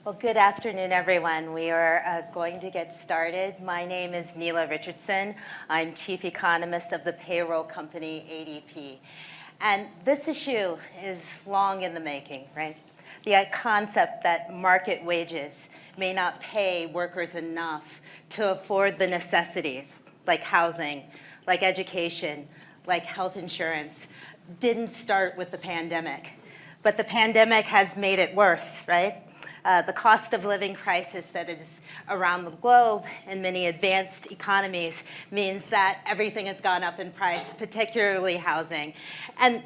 Well, good afternoon, everyone. We are going to get started. My name is Neela Richardson. I'm Chief Economist of the payroll company ADP. And this issue is long in the making, right? The concept that market wages may not pay workers enough to afford the necessities like housing, like education, like health insurance, didn't start with the pandemic. But the pandemic has made it worse, right? The cost of living crisis that is around the globe in many advanced economies means that everything has gone up in price, particularly housing. And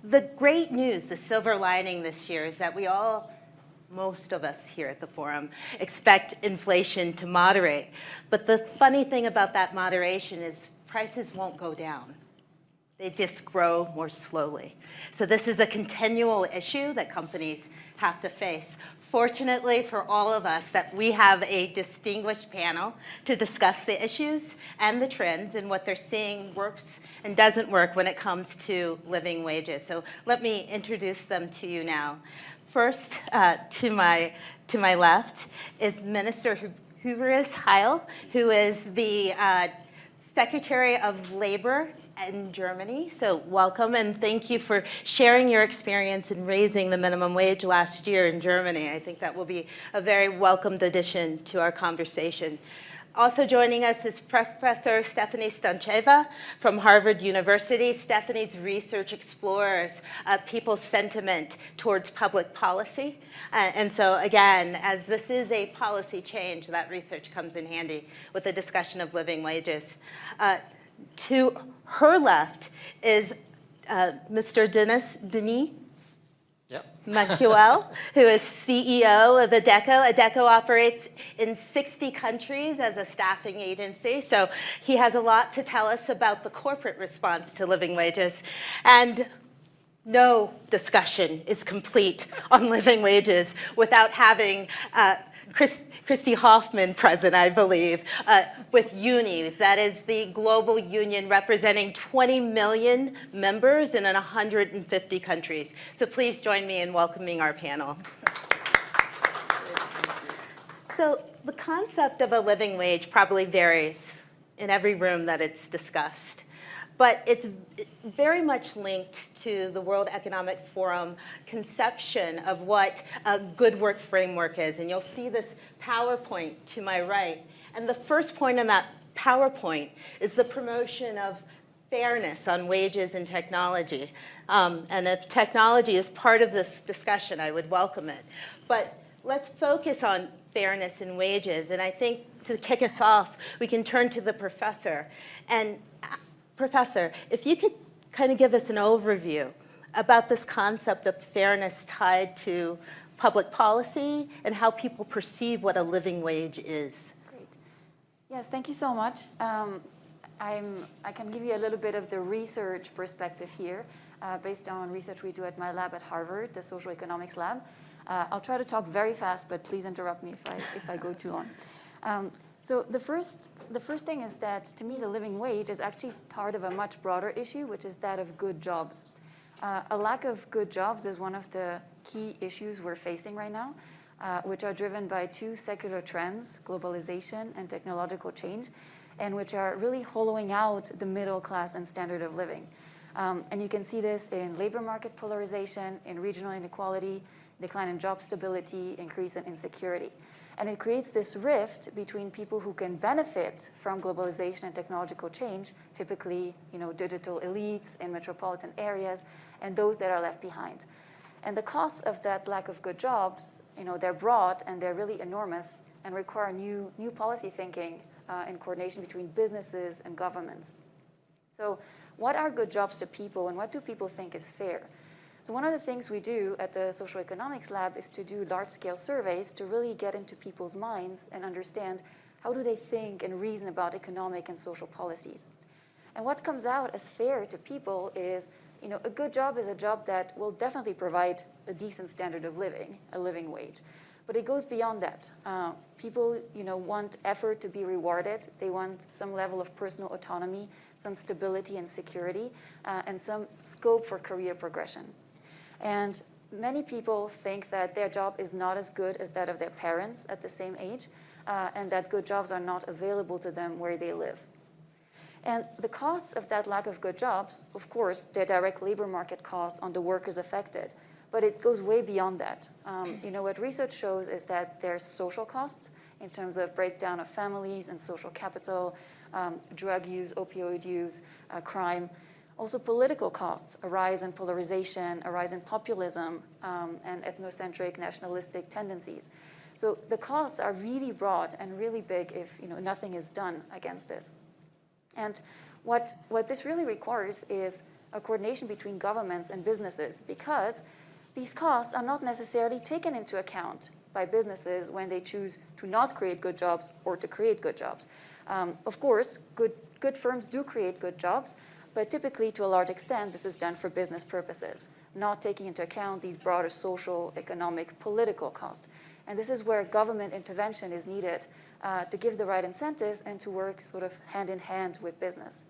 the great news, the silver lining this year, is that most of us here at the forum, expect inflation to moderate. But the funny thing about that moderation is prices won't go down. They just grow more slowly. So this is a continual issue that companies have to face. Fortunately for all of us that we have a distinguished panel to discuss the issues and the trends and what they're seeing works and doesn't work when it comes to living wages. So let me introduce them to you now. First, to my left is Minister Hubertus Heil, who is the Secretary of Labor in Germany. So welcome and thank you for sharing your experience in raising the minimum wage last year in Germany. I think that will be a very welcomed addition to our conversation. Also joining us is Professor Stephanie Stancheva from Harvard University. Stephanie's research explores people's sentiment towards public policy. And so again, as this is a policy change, that research comes in handy with the discussion of living wages. To her left is Mr. Denis Macuel, who is CEO of ADECO. ADECO operates in 60 countries as a staffing agency, so he has a lot to tell us about the corporate response to living wages. And no discussion is complete on living wages without having Christy Hoffman present, I believe, with UNIs. That is the global union representing 20 million members in 150 countries. So please join me in welcoming our panel. So the concept of a living wage probably varies in every room that it's discussed. But it's very much linked to the World Economic Forum conception of what a good work framework is. And you'll see this PowerPoint to my right. And the first point on that PowerPoint is the promotion of fairness on wages and technology. And if technology is part of this discussion, I would welcome it. But let's focus on fairness in wages. And I think to kick us off, we can turn to the professor. And Professor, if you could kind of give us an overview about this concept of fairness tied to public policy and how people perceive what a living wage is. Great. Yes, thank you so much. I can give you a little bit of the research perspective here based on research we do at my lab at Harvard, the social economics lab. I'll try to talk very fast, but please interrupt me if I go too long. So the first thing is that, to me, the living wage is actually part of a much broader issue, which is that of good jobs. A lack of good jobs is one of the key issues we're facing right now, which are driven by two secular trends, globalization and technological change, and which are really hollowing out the middle class and standard of living. And you can see this in labor market polarization, in regional inequality, decline in job stability, increase in insecurity. And it creates this rift between people who can benefit from globalization and technological change, typically, digital elites in metropolitan areas, and those that are left behind. And the costs of that lack of good jobs, they're broad and they're really enormous and require new policy thinking in coordination between businesses and governments. So what are good jobs to people and what do people think is fair? So one of the things we do at the Social Economics Lab is to do large-scale surveys to really get into people's minds and understand how do they think and reason about economic and social policies. And what comes out as fair to people is, a good job is a job that will definitely provide a decent standard of living, a living wage. But it goes beyond that. People, want effort to be rewarded. They want some level of personal autonomy, some stability and security, and some scope for career progression. And many people think that their job is not as good as that of their parents at the same age, and that good jobs are not available to them where they live. And the costs of that lack of good jobs, of course, they're direct labor market costs on the workers affected, but it goes way beyond that. What research shows is that there's social costs in terms of breakdown of families and social capital, drug use, opioid use, crime. Also political costs, a rise in polarization, a rise in populism, and ethnocentric nationalistic tendencies. So the costs are really broad and really big if nothing is done against this. And what this really requires is a coordination between governments and businesses, because these costs are not necessarily taken into account by businesses when they choose to not create good jobs or to create good jobs. Of course, good firms do create good jobs, but typically, to a large extent, this is done for business purposes, not taking into account these broader social, economic, political costs. And this is where government intervention is needed to give the right incentives and to work sort of hand in hand with business.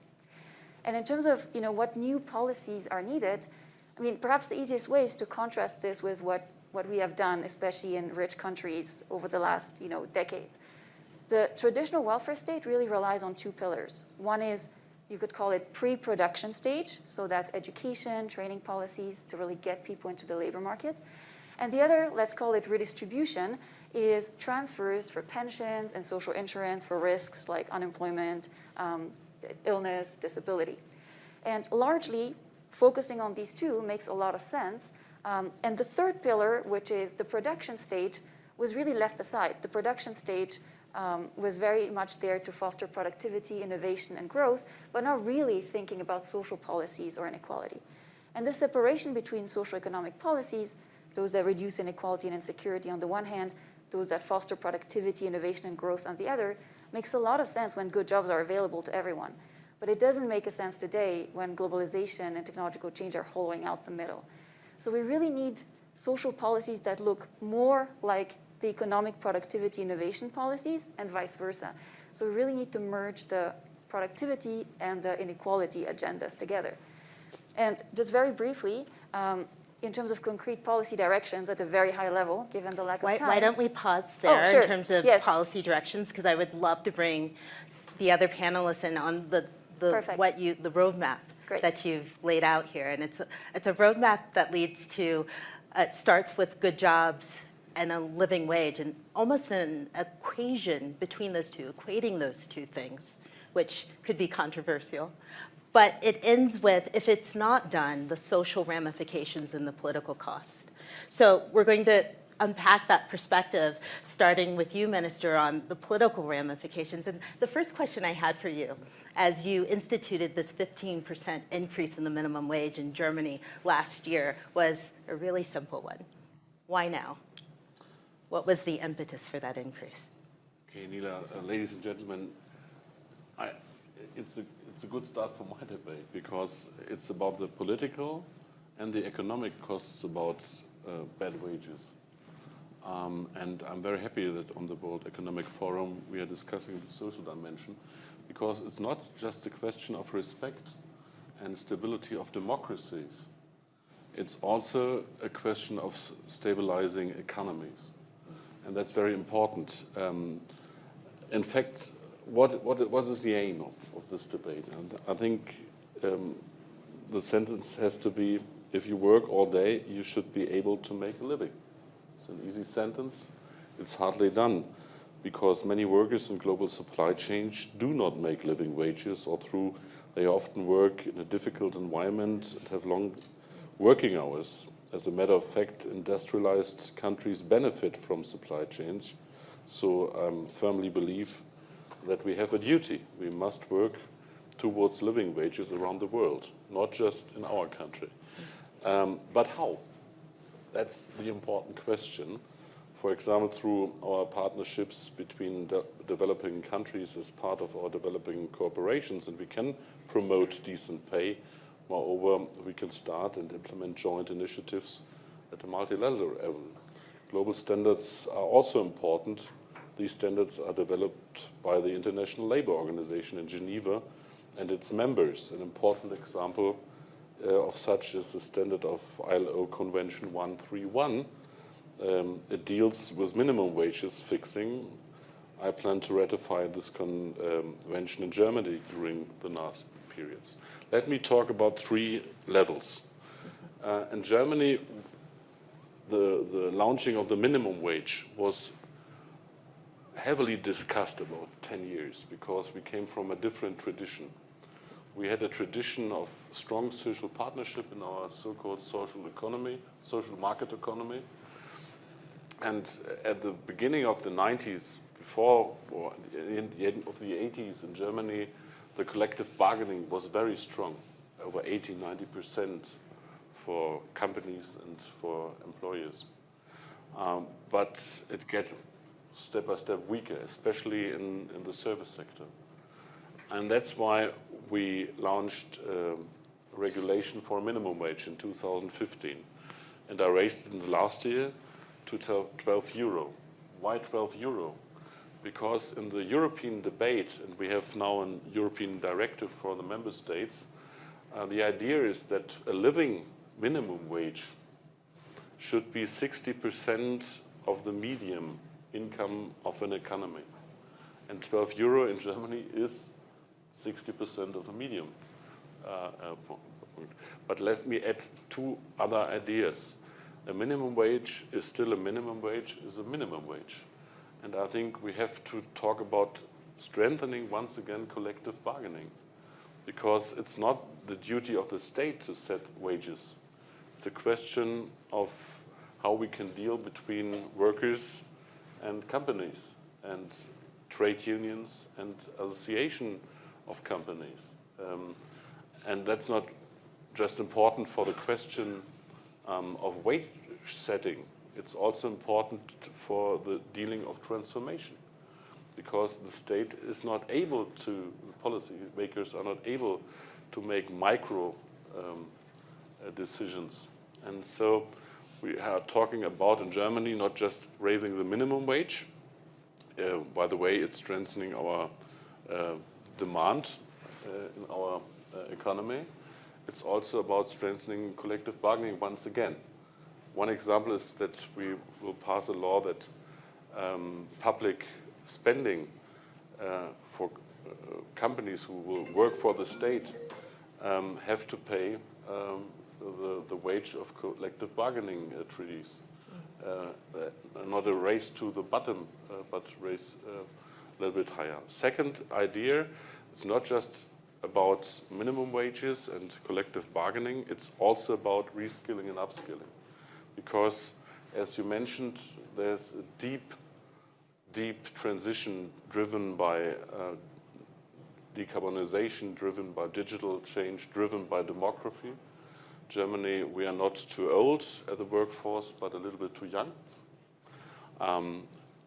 And in terms of what new policies are needed, perhaps the easiest way is to contrast this with what we have done, especially in rich countries over the last decades. The traditional welfare state really relies on two pillars. One is, you could call it pre-production stage, so that's education, training policies to really get people into the labor market. And the other, let's call it redistribution, is transfers for pensions and social insurance for risks like unemployment, illness, disability. And largely, focusing on these two makes a lot of sense. And the third pillar, which is the production stage, was really left aside. The production stage was very much there to foster productivity, innovation, and growth, but not really thinking about social policies or inequality. And this separation between social economic policies, those that reduce inequality and insecurity on the one hand, those that foster productivity, innovation, and growth on the other, makes a lot of sense when good jobs are available to everyone. But it doesn't make a sense today when globalization and technological change are hollowing out the middle. So we really need social policies that look more like the economic productivity innovation policies and vice versa. So we really need to merge the productivity and the inequality agendas together. And just very briefly, in terms of concrete policy directions at a very high level, given the lack of time. Why don't we pause there sure. in terms of policy directions, because I would love to bring the other panelists in on the roadmap that you've laid out here. And it's a roadmap that leads to, starts with good jobs and a living wage, and almost an equation between those two, equating those two things, which could be controversial. But it ends with, if it's not done, the social ramifications and the political cost. So we're going to unpack that perspective, starting with you, Minister, on the political ramifications. And the first question I had for you, as you instituted this 15% increase in the minimum wage in Germany last year, was a really simple one. Why now? What was the impetus for that increase? Okay, Nila, ladies and gentlemen, it's a good start for my debate, because it's about the political and the economic costs about bad wages. And I'm very happy that on the World Economic Forum we are discussing the social dimension, because it's not just a question of respect and stability of democracies. It's also a question of stabilizing economies. And that's very important. In fact, what is the aim of this debate? And I think the sentence has to be, if you work all day, you should be able to make a living. It's an easy sentence. It's hardly done, because many workers in global supply chains do not make living wages, or they often work in a difficult environment and have long working hours. As a matter of fact, industrialized countries benefit from supply chains. So I firmly believe that we have a duty. We must work towards living wages around the world, not just in our country. But how? That's the important question. For example, through our partnerships between developing countries as part of our developing corporations, and we can promote decent pay. Moreover, we can start and implement joint initiatives at a multilateral level. Global standards are also important. These standards are developed by the International Labour Organization in Geneva and its members. An important example of such is the standard of ILO Convention 131. It deals with minimum wages fixing. I plan to ratify this convention in Germany during the last periods. Let me talk about 3 levels. In Germany, the launching of the minimum wage was heavily discussed about 10 years because we came from a different tradition. We had a tradition of strong social partnership in our so-called social economy, social market economy. And at the beginning of the 90s, before or in the end of the 80s in Germany, the collective bargaining was very strong, over 80–90% for companies and for employers. But it got step by step weaker, especially in the service sector. And that's why we launched a regulation for minimum wage in 2015. And I raised it in the last year to 12 euro. Why 12 euro? Because in the European debate, and we have now a European directive for the member states, the idea is that a living minimum wage should be 60% of the median income of an economy. And 12 euro in Germany is 60% of the medium. But let me add 2 other ideas. A minimum wage is still a minimum wage, is a minimum wage. And I think we have to talk about strengthening once again collective bargaining, because it's not the duty of the state to set wages. It's a question of how we can deal between workers and companies and trade unions and association of companies. And that's not just important for the question of wage setting. It's also important for the dealing of transformation, because the state is not able to, policy makers are not able to make micro decisions. And so we are talking about in Germany not just raising the minimum wage. By the way, it's strengthening our demand in our economy. It's also about strengthening collective bargaining once again. One example is that we will pass a law that public spending for companies who will work for the state have to pay the wage of collective bargaining treaties. Not a race to the bottom, but race a little bit higher. Second idea, it's not just about minimum wages and collective bargaining, it's also about reskilling and upskilling. Because, as you mentioned, there's a deep transition driven by decarbonization, driven by digital change, driven by demography. Germany, we are not too old at the workforce, but a little bit too young.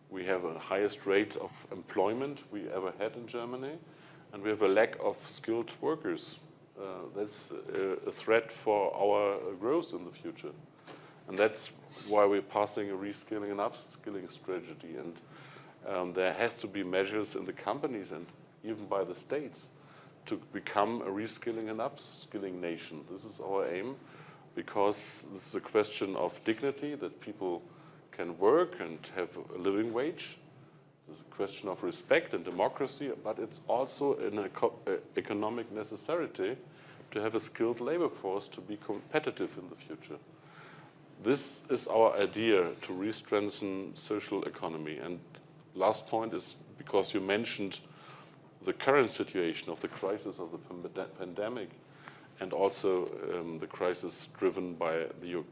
We have a highest rate of employment we ever had in Germany, and we have a lack of skilled workers. That's a threat for our growth in the future. And that's why we're passing a reskilling and upskilling strategy. And there has to be measures in the companies and even by the states to become a reskilling and upskilling nation. This is our aim, because this is a question of dignity, that people can work and have a living wage. This is a question of respect and democracy, but it's also an economic necessity to have a skilled labor force to be competitive in the future. This is our idea to re-strengthen social economy. And last point is, because you mentioned the current situation of the crisis of the pandemic and also the crisis driven by the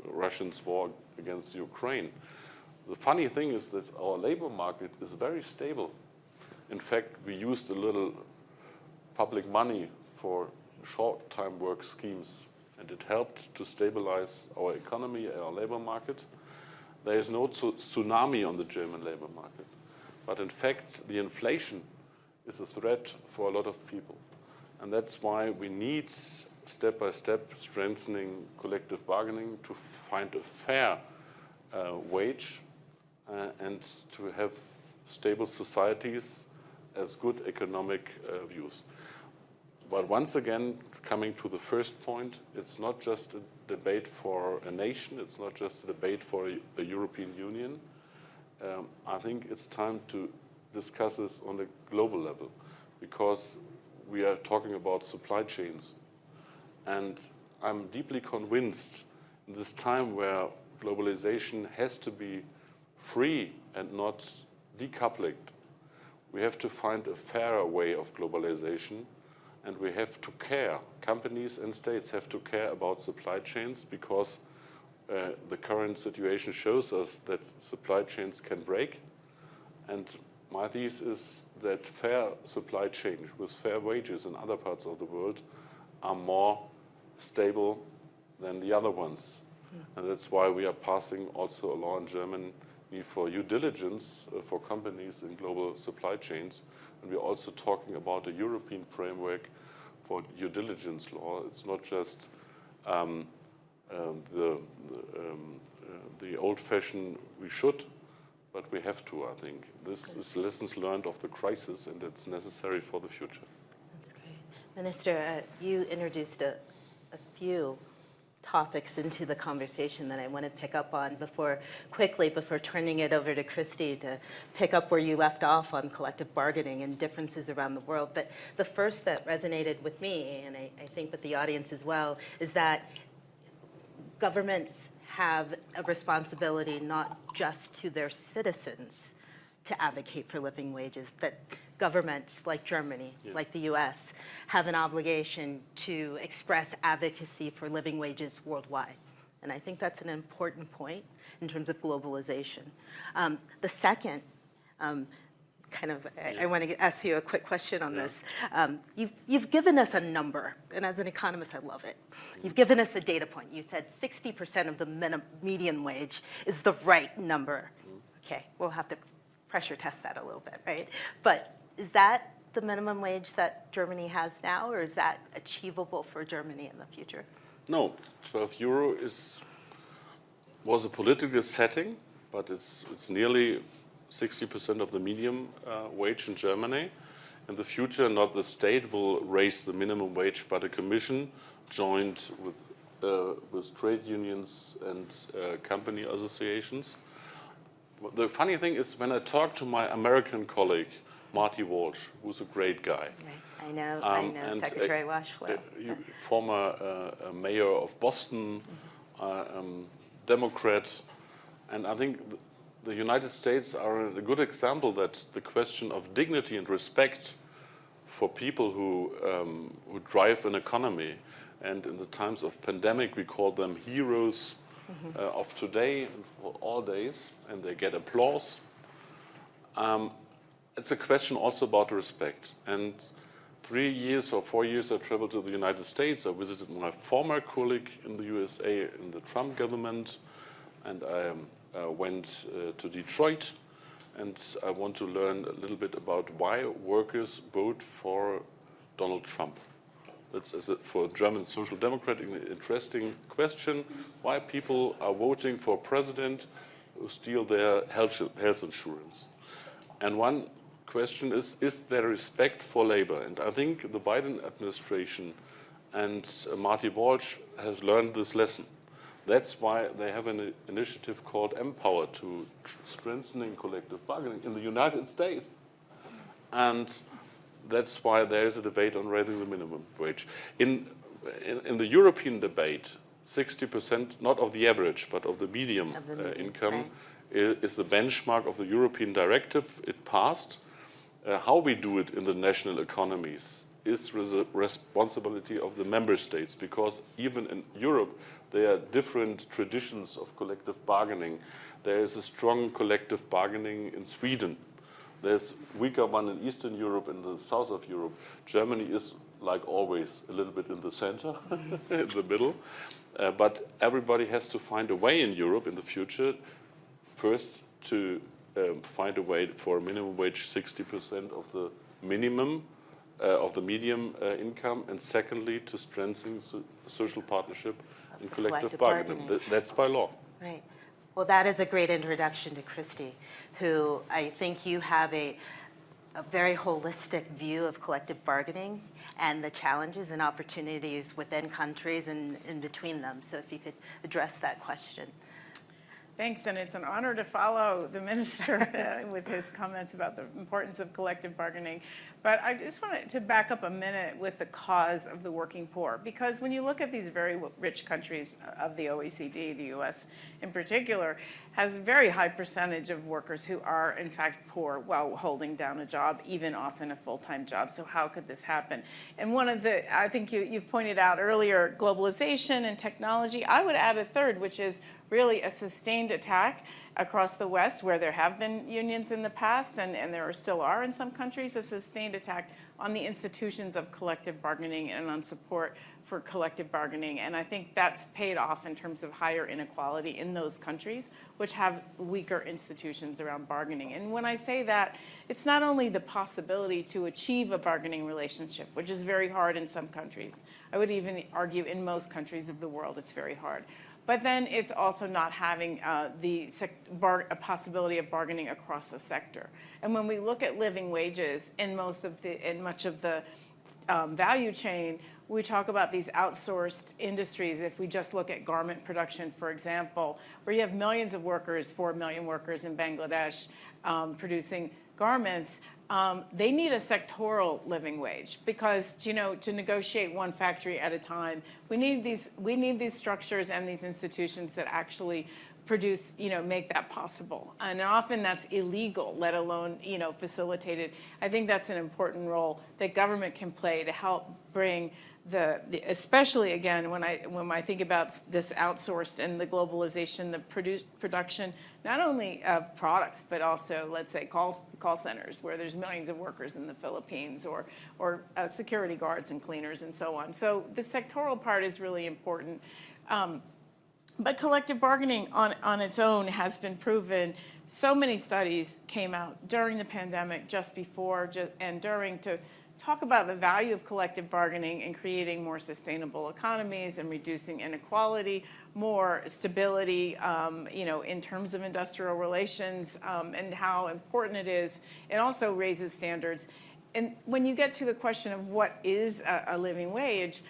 Russians' war against Ukraine. The funny thing is that our labor market is very stable. In fact, we used a little public money for short-time work schemes, and it helped to stabilize our economy and our labor market. There is no tsunami on the German labor market. But in fact, the inflation is a threat for a lot of people. And that's why we need step-by-step strengthening collective bargaining to find a fair wage and to have stable societies as good economic views. But once again, coming to the first point, it's not just a debate for a nation, it's not just a debate for a European Union. I think it's time to discuss this on a global level, because we are talking about supply chains. And I'm deeply convinced in this time where globalization has to be free and not decoupled, we have to find a fairer way of globalization, and we have to care. Companies and states have to care about supply chains, because the current situation shows us that supply chains can break. And my thesis is that fair supply chains with fair wages in other parts of the world are more stable than the other ones. And that's why we are passing also a law in Germany for due diligence for companies in global supply chains. And we're also talking about a European framework for due diligence law. It's not just the old-fashioned we should, but we have to, I think. This is lessons learned of the crisis, and it's necessary for the future. That's great. Minister, you introduced a few topics into the conversation that I want to pick up on before turning it over to Christy to pick up where you left off on collective bargaining and differences around the world. But the first that resonated with me, and I think with the audience as well, is that governments have a responsibility not just to their citizens to advocate for living wages, that governments like Germany, like the US, have an obligation to express advocacy for living wages worldwide. And I think that's an important point in terms of globalization. The second, I want to ask you a quick question on this. You've given us a number, and as an economist, I love it. You've given us a data point. You said 60% of the median wage is the right number. Okay, we'll have to pressure test that a little bit, right? But is that the minimum wage that Germany has now, or is that achievable for Germany in the future? No, 12 euro was a political setting, but it's nearly 60% of the medium wage in Germany. In the future, not the state will raise the minimum wage, but a commission joined with trade unions and company associations. The funny thing is, when I talk to my American colleague, Marty Walsh, who's a great guy. Right. I know Secretary Walsh well. Former mayor of Boston, Democrat, and I think the United States are a good example that the question of dignity and respect for people who drive an economy, and in the times of pandemic we call them heroes of today and for all days, and they get applause. It's a question also about respect. And 3 years or 4 years I traveled to the United States. I visited my former colleague in the USA in the Trump government, and I went to Detroit, and I want to learn a little bit about why workers vote for Donald Trump. That's for a German Social Democrat an interesting question, why people are voting for a president who steals their health insurance. And one question is there respect for labor? And I think the Biden administration and Marty Walsh has learned this lesson. That's why they have an initiative called Empower to strengthening collective bargaining in the United States. And that's why there is a debate on raising the minimum wage. In the European debate, 60%, not of the average, but of the medium income, right, is the benchmark of the European directive. It passed. How we do it in the national economies is the responsibility of the member states, because even in Europe, there are different traditions of collective bargaining. There is a strong collective bargaining in Sweden. There's weaker one in Eastern Europe and the south of Europe. Germany is, like always, a little bit in the center, in the middle. But everybody has to find a way in Europe in the future, first to find a way for a minimum wage 60% of the minimum, of the medium income, and secondly, to strengthen social partnership and collective bargaining. That's by law. Right. Well, that is a great introduction to Christy, who I think you have a a very holistic view of collective bargaining and the challenges and opportunities within countries and in between them. So if you could address that question. Thanks, and it's an honor to follow the minister with his comments about the importance of collective bargaining. But I just wanted to back up a minute with the cause of the working poor, because when you look at these very rich countries of the OECD, the US in particular, has a very high percentage of workers who are in fact poor while holding down a job, even often a full-time job. So how could this happen? And one of the, I think you've pointed out earlier, globalization and technology. I would add a third, which is really a sustained attack across the West, where there have been unions in the past, and there still are in some countries, a sustained attack on the institutions of collective bargaining and on support for collective bargaining. And I think that's paid off in terms of higher inequality in those countries, which have weaker institutions around bargaining. And when I say that, it's not only the possibility to achieve a bargaining relationship, which is very hard in some countries. I would even argue in most countries of the world, it's very hard. But then it's also not having a possibility of bargaining across a sector. And when we look at living wages in much of the value chain, we talk about these outsourced industries. If we just look at garment production, for example, where you have millions of workers, 4 million workers in Bangladesh producing garments, they need a sectoral living wage, because to negotiate one factory at a time, we need these structures and these institutions that actually produce, make that possible. And often that's illegal, let alone, facilitated. I think that's an important role that government can play to help bring especially again, when I think about this outsourced and the globalization, the production, not only of products, but also, let's say, call centers, where there's millions of workers in the Philippines, or security guards and cleaners and so on. So the sectoral part is really important. But collective bargaining on its own has been proven. So many studies came out during the pandemic, just before and during, to talk about the value of collective bargaining in creating more sustainable economies and reducing inequality, more stability, in terms of industrial relations, and how important it is. It also raises standards. And when you get to the question of what is a living wage,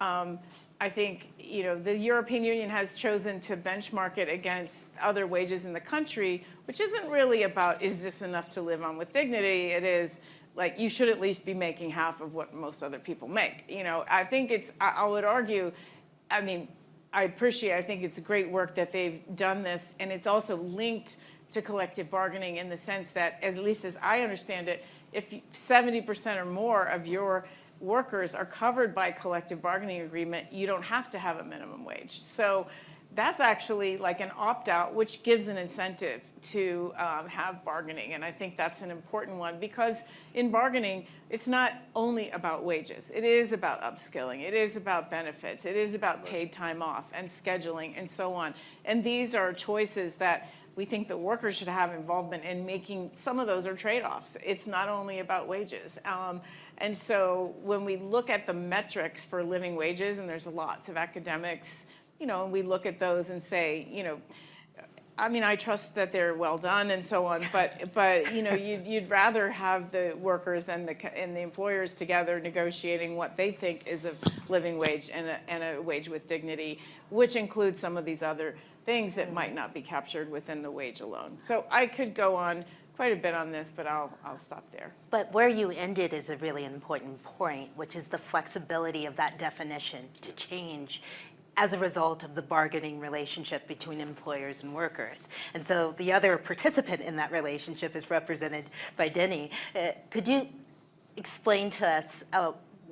I think the European Union has chosen to benchmark it against other wages in the country, which isn't really about, is this enough to live on with dignity? It is like, you should at least be making half of what most other people make. I think I would argue, I think it's great work that they've done this, and it's also linked to collective bargaining in the sense that, at least as I understand it, if 70% or more of your workers are covered by a collective bargaining agreement, you don't have to have a minimum wage. So that's actually like an opt-out, which gives an incentive to have bargaining. And I think that's an important one, because in bargaining, it's not only about wages. It is about upskilling. It is about benefits. It is about paid time off and scheduling and so on. And these are choices that we think that workers should have involvement in making. Some of those are trade-offs. It's not only about wages. And so when we look at the metrics for living wages, and there's lots of academics, and we look at those and say, I trust that they're well done and so on, but you'd rather have the workers and the employers together negotiating what they think is a living wage and a wage with dignity, which includes some of these other things that might not be captured within the wage alone. So I could go on quite a bit on this, but I'll stop there. But where you ended is a really important point, which is the flexibility of that definition to change as a result of the bargaining relationship between employers and workers. And so the other participant in that relationship is represented by Denny. Could you explain to us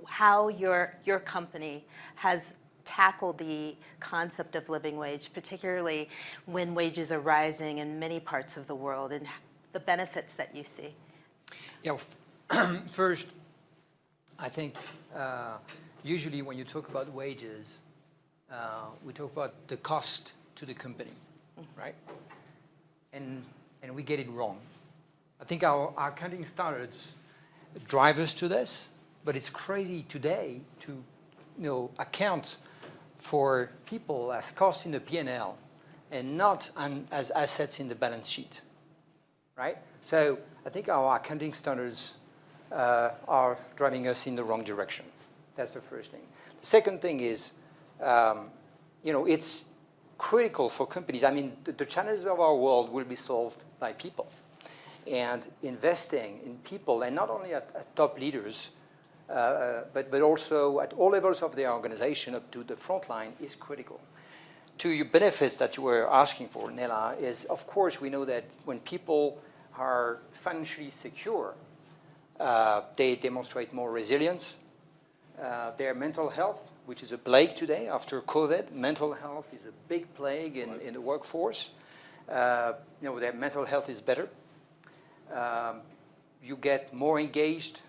how your company has tackled the concept of living wage, particularly when wages are rising in many parts of the world, and the benefits that you see? Yeah, first, I think usually when you talk about wages, we talk about the cost to the company, right? And we get it wrong. I think our accounting standards drive us to this, but it's crazy today to account for people as costs in the P&L and not as assets in the balance sheet, right? So I think our accounting standards are driving us in the wrong direction. That's the first thing. The second thing is, it's critical for companies. I mean, the challenges of our world will be solved by people. And investing in people, and not only at top leaders, but also at all levels of the organization up to the front line is critical. To your benefits that you were asking for, Nela, is of course we know that when people are financially secure, they demonstrate more resilience. Their mental health, which is a plague today after COVID, mental health is a big plague in the workforce. Their mental health is better. You get more engaged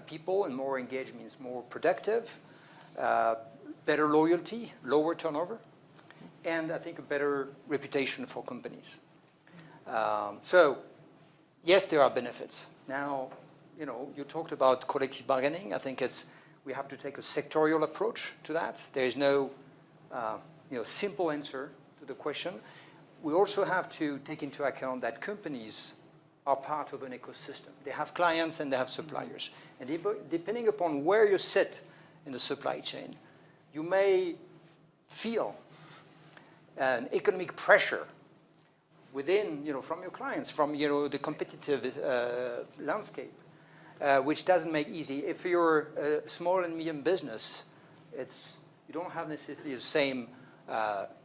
people, and more engaged means more productive, better loyalty, lower turnover, and I think a better reputation for companies. So, yes, there are benefits. Now, you talked about collective bargaining. I think we have to take a sectorial approach to that. There is no simple answer to the question. We also have to take into account that companies are part of an ecosystem. They have clients and they have suppliers. And depending upon where you sit in the supply chain, you may feel an economic pressure within, from your clients, from the competitive landscape, which doesn't make easy. If you're a small and medium business, you don't have necessarily the same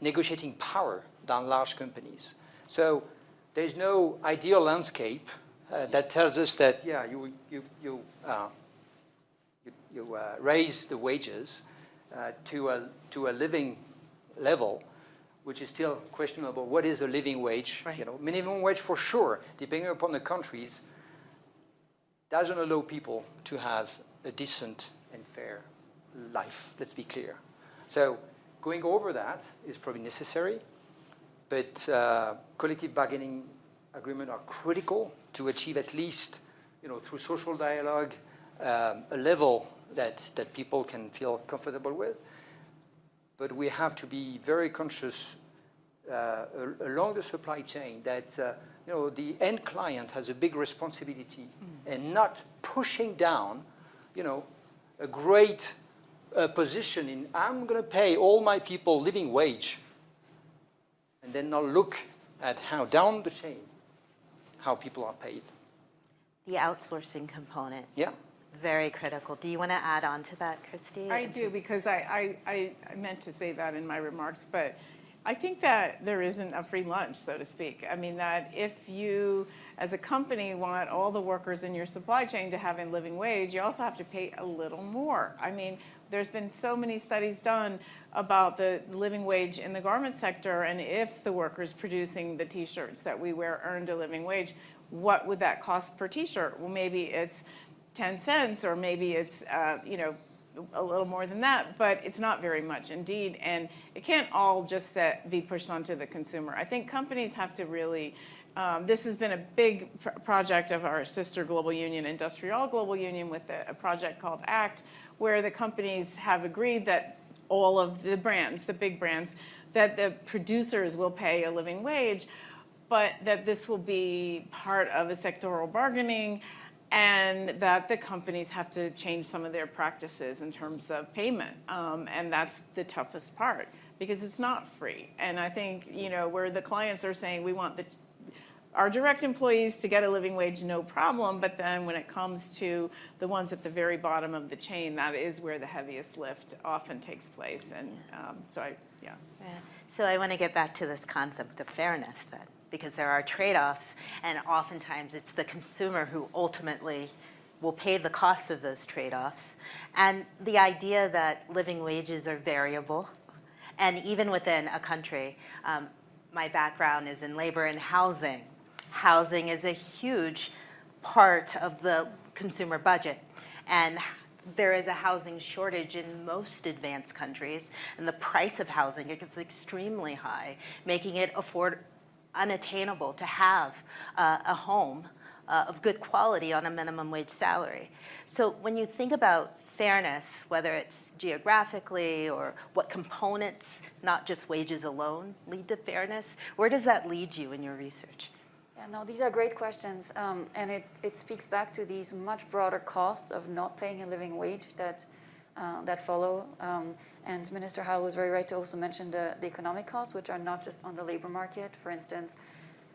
negotiating power than large companies. So there's no ideal landscape that tells us that you raise the wages to a living level, which is still questionable. What is a living wage? Right. Minimum wage for sure, depending upon the countries, doesn't allow people to have a decent and fair life. Let's be clear. So going over that is probably necessary. But collective bargaining agreements are critical to achieve at least, through social dialogue, a level that people can feel comfortable with. But we have to be very conscious along the supply chain that the end client has a big responsibility and not pushing down, a great position in I'm going to pay all my people living wage. And then now look at how down the chain, how people are paid. The outsourcing component. Yeah. Very critical. Do you want to add on to that, Christy? I do, because I meant to say that in my remarks, but I think that there isn't a free lunch, so to speak. I mean, that if you, as a company, want all the workers in your supply chain to have a living wage, you also have to pay a little more. I mean, there's been so many studies done about the living wage in the garment sector, and if the workers producing the T-shirts that we wear earned a living wage, what would that cost per T-shirt? Well, maybe it's 10 cents, or maybe it's a little more than that, but it's not very much indeed, and it can't all just be pushed onto the consumer. I think companies have to really, this has been a big project of our sister global union, Industrial Global Union, with a project called ACT, where the companies have agreed that all of the brands, the big brands, that the producers will pay a living wage, but that this will be part of a sectoral bargaining, and that the companies have to change some of their practices in terms of payment. And that's the toughest part, because it's not free. And I think, where the clients are saying we want our direct employees to get a living wage, no problem, but then when it comes to the ones at the very bottom of the chain, that is where the heaviest lift often takes place. And Yeah. So I want to get back to this concept of fairness then, because there are trade-offs, and oftentimes it's the consumer who ultimately will pay the cost of those trade-offs. And the idea that living wages are variable, and even within a country, my background is in labor and housing. Housing is a huge part of the consumer budget, and there is a housing shortage in most advanced countries, and the price of housing is extremely high, making it unattainable to have a home of good quality on a minimum wage salary. So when you think about fairness, whether it's geographically or what components, not just wages alone, lead to fairness, where does that lead you in your research? Yeah, no, these are great questions, and it speaks back to these much broader costs of not paying a living wage that follow. And Minister Howell was very right to also mention the economic costs, which are not just on the labor market. For instance,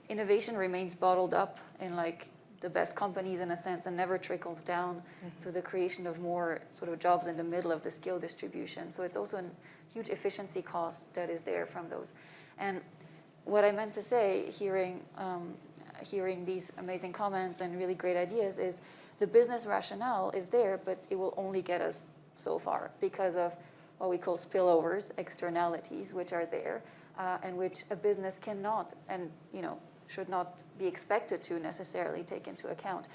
innovation remains bottled up in like the best companies in a sense and never trickles down to the creation of more sort of jobs in the middle of the skill distribution. So it's also a huge efficiency cost that is there from those. And what I meant to say, hearing these amazing comments and really great ideas, is the business rationale is there, but it will only get us so far because of what we call spillovers, externalities, which are there, and which a business cannot and should not be expected to necessarily take into account.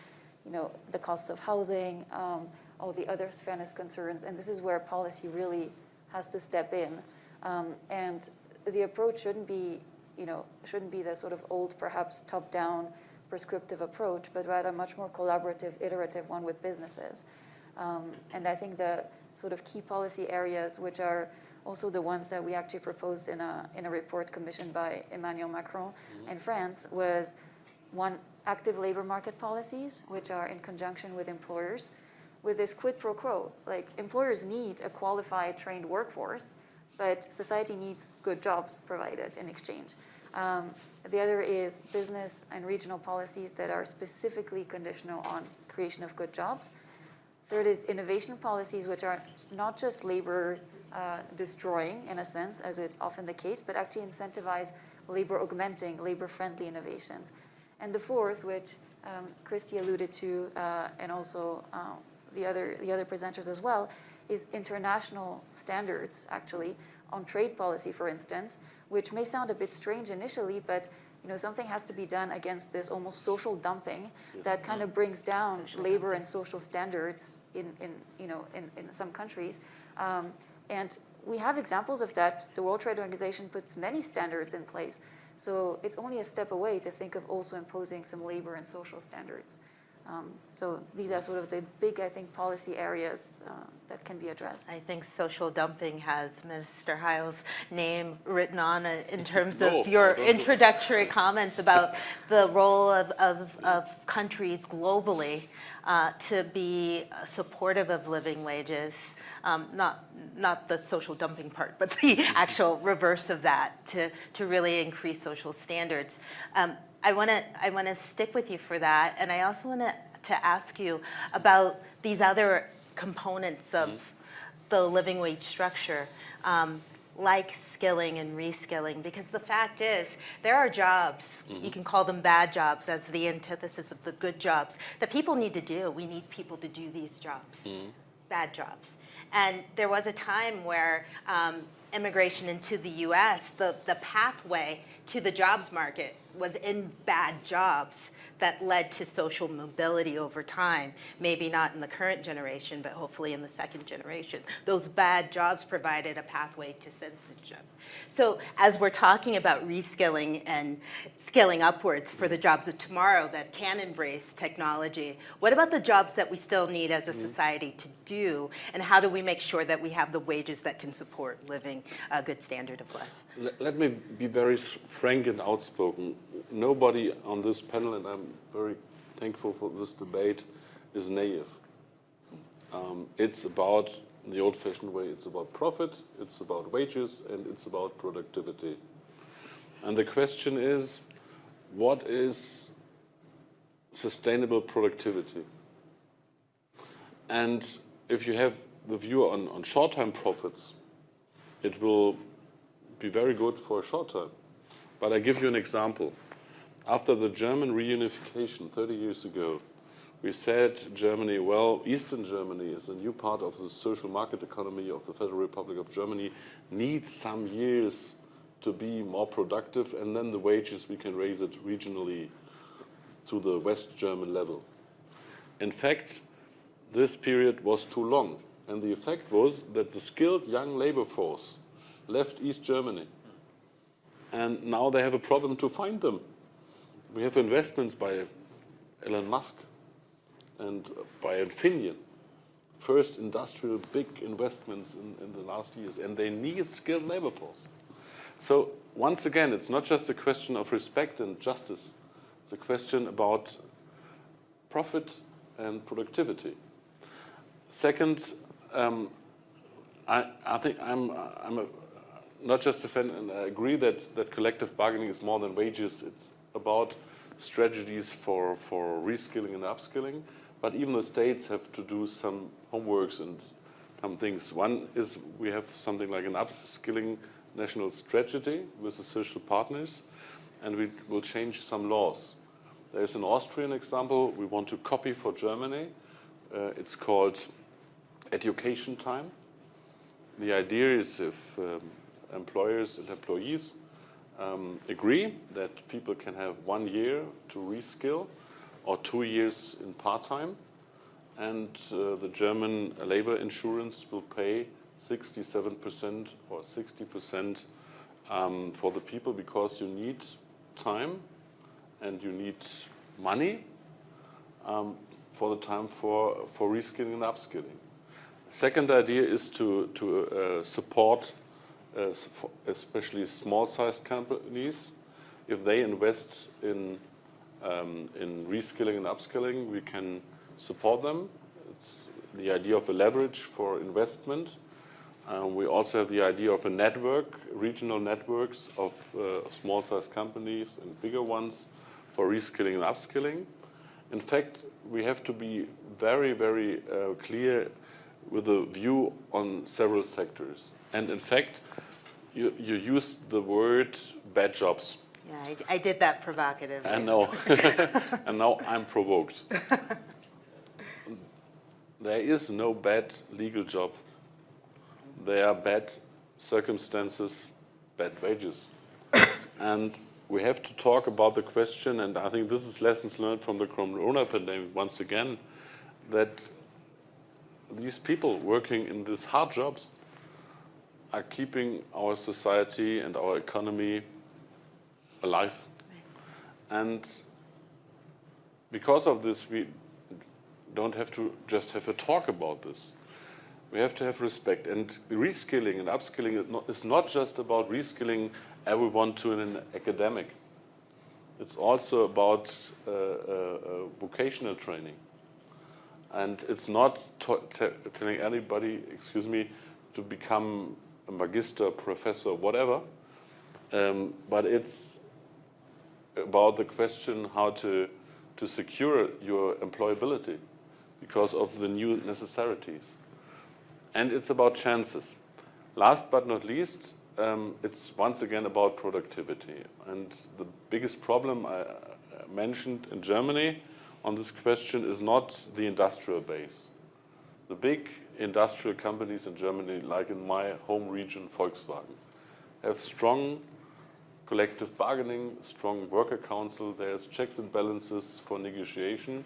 The costs of housing, all the other fairness concerns, and this is where policy really has to step in. And the approach shouldn't be the sort of old, perhaps top-down prescriptive approach, but rather a much more collaborative, iterative one with businesses. And I think the sort of key policy areas, which are also the ones that we actually proposed in a report commissioned by Emmanuel Macron in France, was one, active labor market policies, which are in conjunction with employers, with this quid pro quo. Like, employers need a qualified, trained workforce, but society needs good jobs provided in exchange. The other is business and regional policies that are specifically conditional on creation of good jobs. Third is innovation policies, which are not just labor destroying, in a sense, as is often the case, but actually incentivize labor augmenting, labor-friendly innovations. And the fourth, which Christy alluded to, and also the other presenters as well, is international standards, actually, on trade policy, for instance, which may sound a bit strange initially, but something has to be done against this almost social dumping that kind of brings down labor and social standards in some countries. And we have examples of that. The World Trade Organization puts many standards in place. So it's only a step away to think of also imposing some labor and social standards. So these are sort of the big, I think, policy areas that can be addressed. I think social dumping has Minister Heil's name written on it in terms of your introductory comments about the role of countries globally to be supportive of living wages, not the social dumping part, but the actual reverse of that, to really increase social standards. I want to stick with you for that, and I also want to ask you about these other components of the living wage structure, like skilling and reskilling, because the fact is there are jobs, you can call them bad jobs as the antithesis of the good jobs, that people need to do. We need people to do these jobs, bad jobs. And there was a time where immigration into the US, the pathway to the jobs market was in bad jobs that led to social mobility over time. Maybe not in the current generation, but hopefully in the second generation. Those bad jobs provided a pathway to citizenship. So as we're talking about reskilling and skilling upwards for the jobs of tomorrow that can embrace technology, what about the jobs that we still need as a society to do, and how do we make sure that we have the wages that can support living a good standard of life? Let me be very frank and outspoken. Nobody on this panel, and I'm very thankful for this debate, is naive. It's about the old-fashioned way. It's about profit, it's about wages, and it's about productivity. And the question is, what is sustainable productivity? And if you have the view on short-term profits, it will be very good for a short time. But I give you an example. After the German reunification 30 years ago, we said Germany, well, Eastern Germany is a new part of the social market economy of the Federal Republic of Germany, needs some years to be more productive, and then the wages, we can raise it regionally to the West German level. In fact, this period was too long, and the effect was that the skilled young labor force left East Germany, and now they have a problem to find them. We have investments by Elon Musk and by Infineon, first industrial big investments in the last years, and they need skilled labor force. So once again, it's not just a question of respect and justice. the question about profit and productivity. Second, I think not just a fan, and I agree that collective bargaining is more than wages. It's about strategies for reskilling and upskilling. But even the states have to do some homeworks and some things. One is we have something like an upskilling national strategy with the social partners, and we will change some laws. There's an Austrian example we want to copy for Germany. It's called education time. The idea is if employers and employees agree that people can have 1 year to reskill or 2 years in part-time, and the German labor insurance will pay 67% or 60% for the people, because you need time and you need money for the time for reskilling and upskilling. Second idea is to support especially small-sized companies. If they invest in reskilling and upskilling, we can support them. It's the idea of a leverage for investment. We also have the idea of a network, regional networks of small-sized companies and bigger ones for reskilling and upskilling. In fact, we have to be very, very clear with a view on several sectors. And in fact, you use the word bad jobs. Yeah, I did that provocatively. I know. And now I'm provoked. There is no bad legal job. There are bad circumstances, bad wages. And we have to talk about the question, and I think this is lessons learned from the corona pandemic once again, that these people working in these hard jobs are keeping our society and our economy alive. And because of this, we don't have to just have a talk about this. We have to have respect. And reskilling and upskilling is not just about reskilling everyone to an academic. It's also about vocational training. And it's not telling anybody, excuse me, to become a magister, professor, whatever. But it's about the question how to secure your employability because of the new necessities. And it's about chances. Last but not least, it's once again about productivity. And the biggest problem I mentioned in Germany on this question is not the industrial base. The big industrial companies in Germany, like in my home region, Volkswagen, have strong collective bargaining, strong worker council. There's checks and balances for negotiation.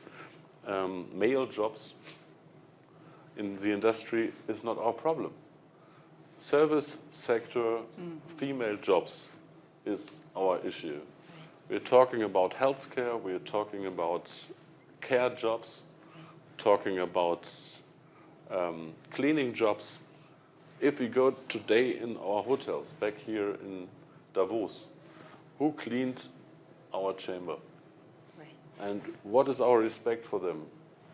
Male jobs in the industry is not our problem. Service sector, female jobs is our issue. We're talking about healthcare, we're talking about care jobs, talking about cleaning jobs. If we go today in our hotels back here in Davos, who cleaned our chamber? Right. And what is our respect for them?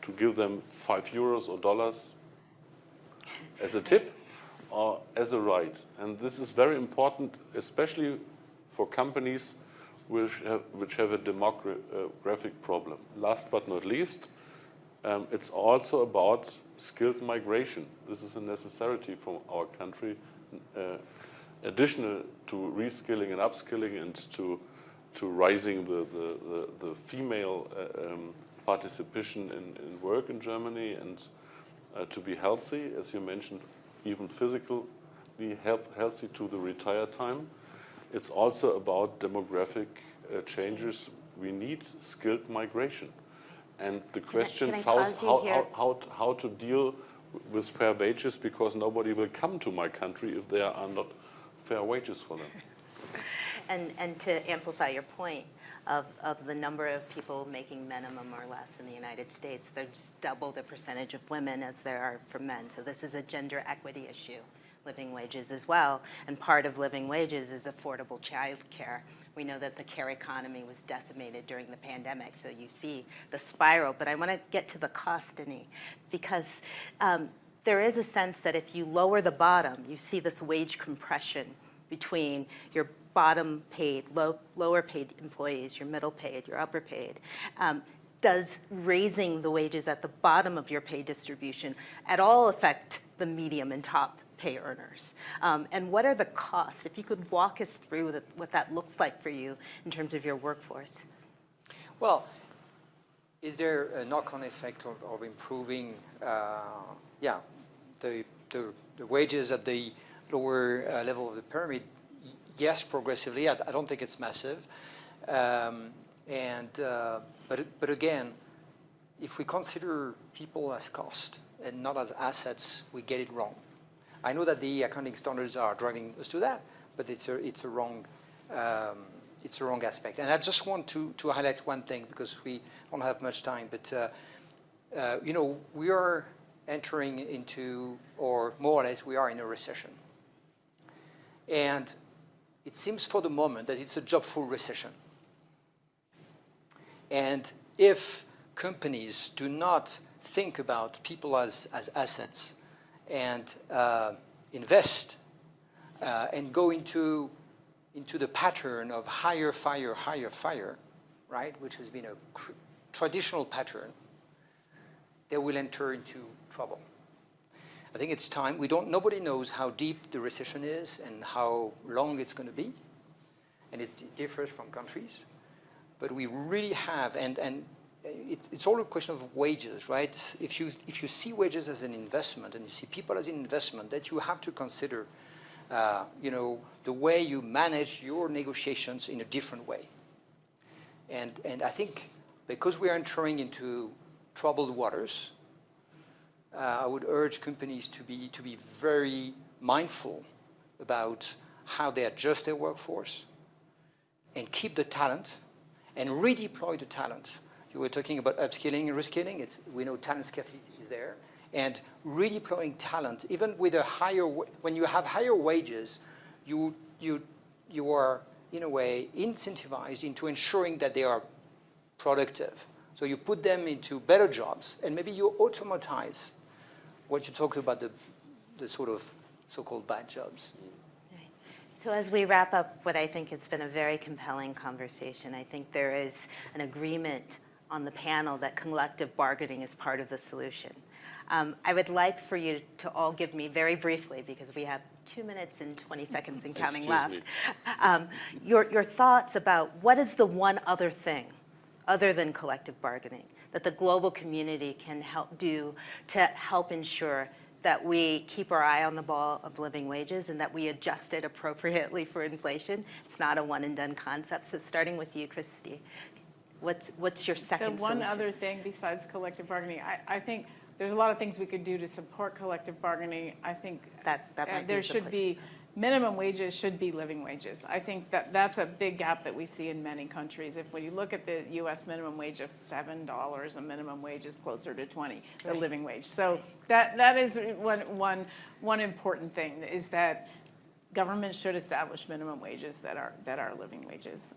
To give them €5 or dollars as a tip or as a right? And this is very important, especially for companies which have a demographic problem. Last but not least, it's also about skilled migration. This is a necessity for our country, additional to reskilling and upskilling and to rising the female participation in work in Germany, and to be healthy, as you mentioned, even physically healthy to the retire time. It's also about demographic changes. We need skilled migration. And the question is how to deal with fair wages, because nobody will come to my country if there are not fair wages for them. And to amplify your point of the number of people making minimum or less in the United States, there's double the percentage of women as there are for men. So this is a gender equity issue, living wages as well. And part of living wages is affordable child care, We know that the care economy was decimated during the pandemic, so you see the spiral. But I want to get to the cost, Denis, because there is a sense that if you lower the bottom, you see this wage compression between your bottom paid, lower paid employees, your middle paid, your upper paid. Does raising the wages at the bottom of your pay distribution at all affect the medium and top pay earners? And what are the costs? If you could walk us through what that looks like for you in terms of your workforce. Well, is there a knock-on effect of improving, the wages at the lower level of the pyramid? Yes, progressively. I don't think it's massive. But again, if we consider people as cost and not as assets, we get it wrong. I know that the accounting standards are driving us to that, but it's a wrong aspect. And I just want to highlight one thing because we don't have much time. But we are entering into, or more or less, we are in a recession. And it seems for the moment that it's a job-full recession. And if companies do not think about people as assets and invest and go into the pattern of hire, fire, right, which has been a traditional pattern, they will enter into trouble. I think it's time. Nobody knows how deep the recession is and how long it's going to be, and it differs from countries. But we really have, and it's all a question of wages, right? If you see wages as an investment and you see people as an investment, that you have to consider, the way you manage your negotiations in a different way. And I think because we are entering into troubled waters, I would urge companies to be very mindful about how they adjust their workforce and keep the talent and redeploy the talent. You were talking about upskilling and reskilling. We know talent scarcity is there. And redeploying talent, even with when you have higher wages, you are, in a way, incentivized into ensuring that they are productive. So you put them into better jobs, and maybe you automatize what you talked about, the sort of so-called bad jobs. So as we wrap up what I think has been a very compelling conversation, I think there is an agreement on the panel that collective bargaining is part of the solution. I would like for you to all give me very briefly, because we have 2 minutes and 20 seconds and counting left, your thoughts about what is the one other thing, other than collective bargaining, that the global community can help do to help ensure that we keep our eye on the ball of living wages and that we adjust it appropriately for inflation. It's not a one and done concept. So starting with you, Christy, what's your second The one solution? other thing besides collective bargaining, I think there's a lot of things we could do to support collective bargaining. I think that might there be should the be minimum wages should be living wages. I think that's a big gap that we see in many countries. If when you look at the U.S. minimum wage of $7, a minimum wage is closer to 20, the living wage. So that is one important thing, is that government should establish minimum wages that are living wages.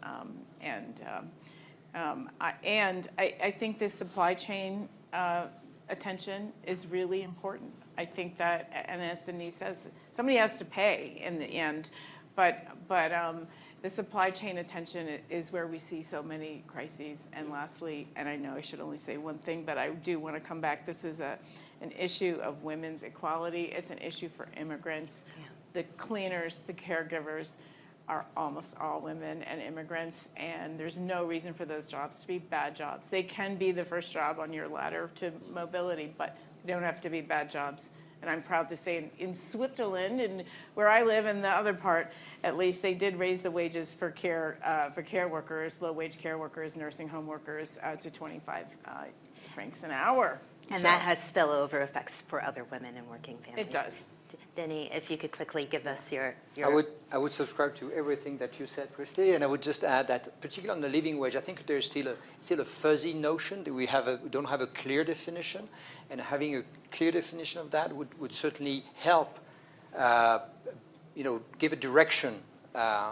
I think this supply chain attention is really important. I think that, and as Denis says, somebody has to pay in the end, but the supply chain attention is where we see so many crises. And lastly, and I know I should only say one thing, but I do want to come back. This is an issue of women's equality. It's an issue for immigrants. Yeah. The cleaners, the caregivers are almost all women and immigrants, and there's no reason for those jobs to be bad jobs. They can be the first job on your ladder to mobility, but they don't have to be bad jobs. And I'm proud to say in Switzerland, and where I live, in the other part, at least, they did raise the wages for care workers, low-wage care workers, nursing home workers, to 25 francs an hour. And that has spillover effects for other women and working families. It does. Denis, if you could quickly give us your... I would subscribe to everything that you said, Christy, and I would just add that, particularly on the living wage, I think there's still a fuzzy notion that we don't have a clear definition, and having a clear definition of that would certainly help, give a direction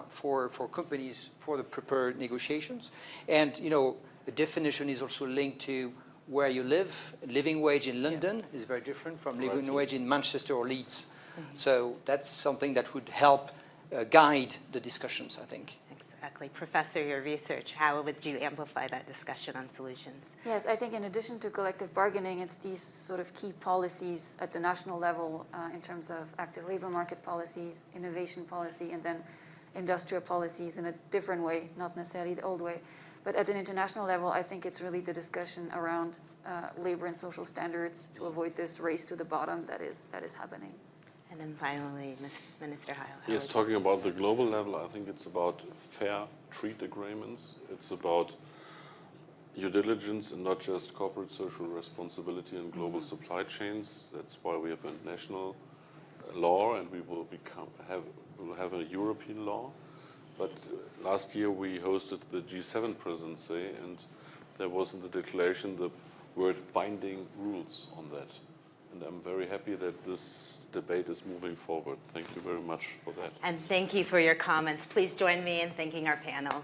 for companies for the prepared negotiations. And, you know, the definition is also linked to where you live. Living wage in London is very different from living wage in Manchester or Leeds. So that's something that would help guide the discussions, I think. Exactly. Professor, your research, how would you amplify that discussion on solutions? Yes, I think in addition to collective bargaining, it's these sort of key policies at the national level in terms of active labor market policies, innovation policy, and then industrial policies in a different way, not necessarily the old way. But at an international level, I think it's really the discussion around labor and social standards to avoid this race to the bottom that is happening. And then finally, Minister Heil. Yes, talking about the global level, I think it's about fair trade agreements. It's about due diligence and not just corporate social responsibility in global supply chains. That's why we have a national law, and we will have a European law. But last year we hosted the G7 presidency, and there was in the declaration the word binding rules on that. And I'm very happy that this debate is moving forward. Thank you very much for that. And thank you for your comments. Please join me in thanking our panel.